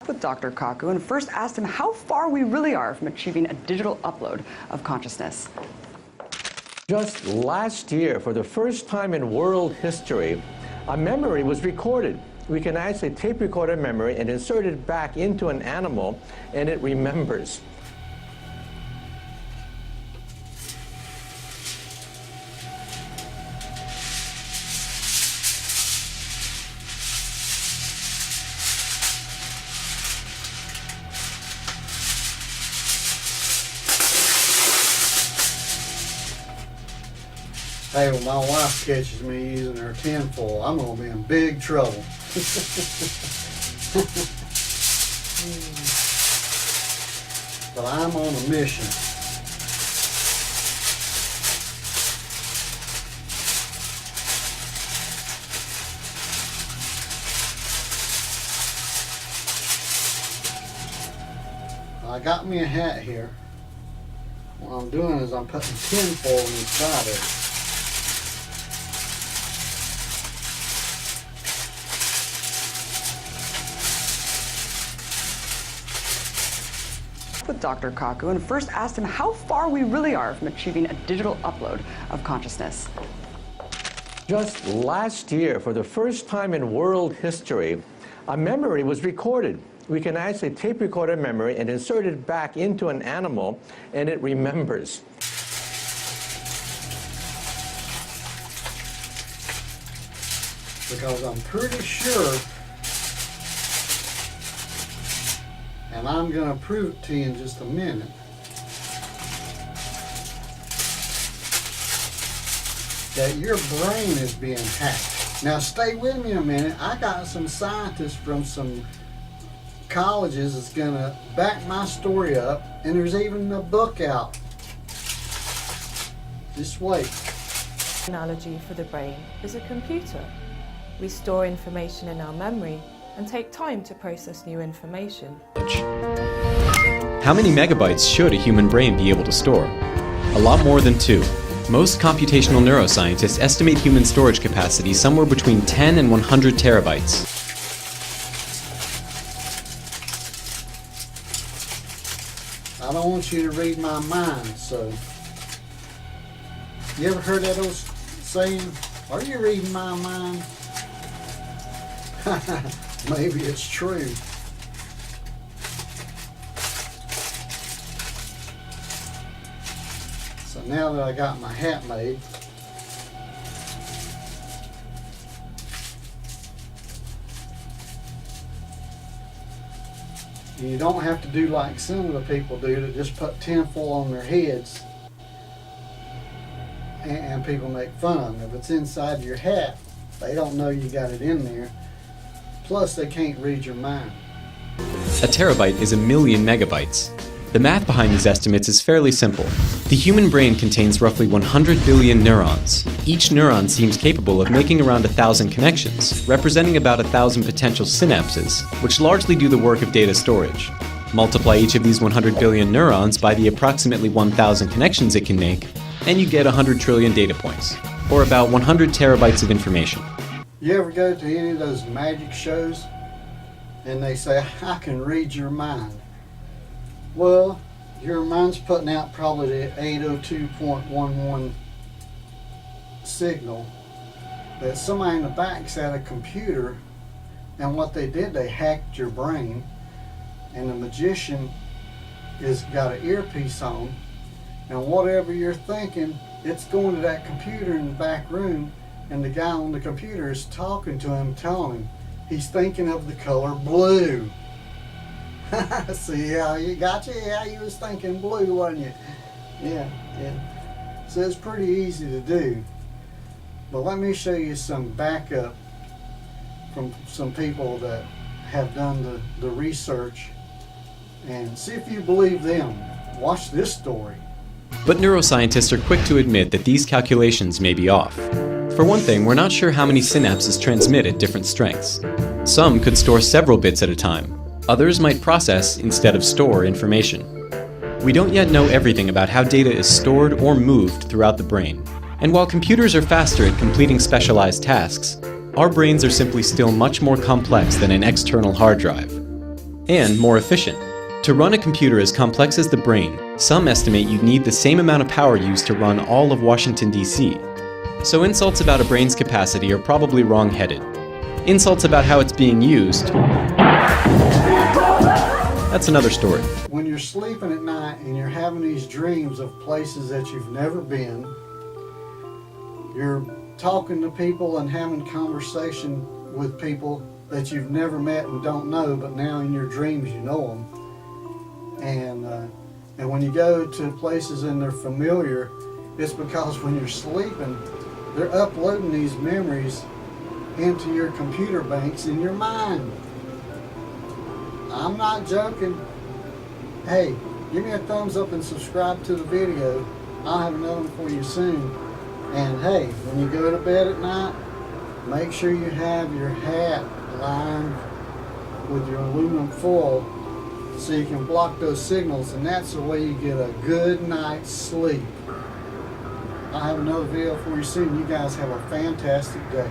With Dr. Kaku and first asked him how far we really are from achieving a digital upload of consciousness. Just last year, for the first time in world history, a memory was recorded. We can actually tape record a memory and insert it back into an animal, and it remembers. Hey, when my wife catches me using her tinfoil, I'm going to be in big trouble. But I'm on a mission. I got me a hat here. What I'm doing is I'm putting tinfoil inside of it. With Dr. Kaku and first asked him how far we really are from achieving a digital upload of consciousness. Just last year, for the first time in world history, a memory was recorded. We can actually tape record a memory and insert it back into an animal, and it remembers. Because I'm pretty sure, and I'm going to prove it to you in just a minute, that your brain is being hacked. Now stay with me a minute. I got some scientists from some colleges that's going to back my story up, and there's even a book out. Just wait. Analogy for the brain is a computer. We store information in our memory and take time to process new information. How many megabytes should a human brain be able to store? A lot more than 2. Most computational neuroscientists estimate human storage capacity somewhere between 10 and 100 terabytes. I don't want you to read my mind, so. You ever heard that old saying, are you reading my mind? Maybe it's true. So now that I got my hat made, you don't have to do like some of the people do, to just put tinfoil on their heads and people make fun of them. If it's inside your hat, they don't know you got it in there. Plus, they can't read your mind. A terabyte is 1,000,000 megabytes. The math behind these estimates is fairly simple. The human brain contains roughly 100 billion neurons. Each neuron seems capable of making around 1,000 connections, representing about 1,000 potential synapses, which largely do the work of data storage. Multiply each of these 100 billion neurons by the approximately 1,000 connections it can make, and you get 100 trillion data points, or about 100 terabytes of information. You ever go to any of those magic shows and they say, I can read your mind? Well, your mind's putting out probably the 802.11 signal that somebody in the back's had a computer, and what they did, they hacked your brain, and the magician has got an earpiece on, and whatever you're thinking, it's going to that computer in the back room, and the guy on the computer is talking to him, telling him he's thinking of the color blue. See how you got you? Yeah, you was thinking blue, wasn't you? Yeah. So it's pretty easy to do. But let me show you some backup from some people that have done the research, and see if you believe them. Watch this story. But neuroscientists are quick to admit that these calculations may be off. For one thing, we're not sure how many synapses transmit at different strengths. Some could store several bits at a time. Others might process instead of store information. We don't yet know everything about how data is stored or moved throughout the brain. And while computers are faster at completing specialized tasks, our brains are simply still much more complex than an external hard drive. and more efficient. To run a computer as complex as the brain, some estimate you'd need the same amount of power used to run all of Washington, D.C. So insults about a brain's capacity are probably wrong-headed. Insults about how it's being used, that's another story. When you're sleeping at night and you're having these dreams of places that you've never been, you're talking to people and having conversation with people that you've never met and don't know, but now in your dreams you know them. And when you go to places and they're familiar, it's because when you're sleeping, they're uploading these memories into your computer banks in your mind. I'm not joking. Hey, give me a thumbs up and subscribe to the video. I'll have another one for you soon. And hey, when you go to bed at night, make sure you have your hat lined with your aluminum foil so you can block those signals, and that's the way you get a good night's sleep. I'll have another video for you soon. You guys have a fantastic day.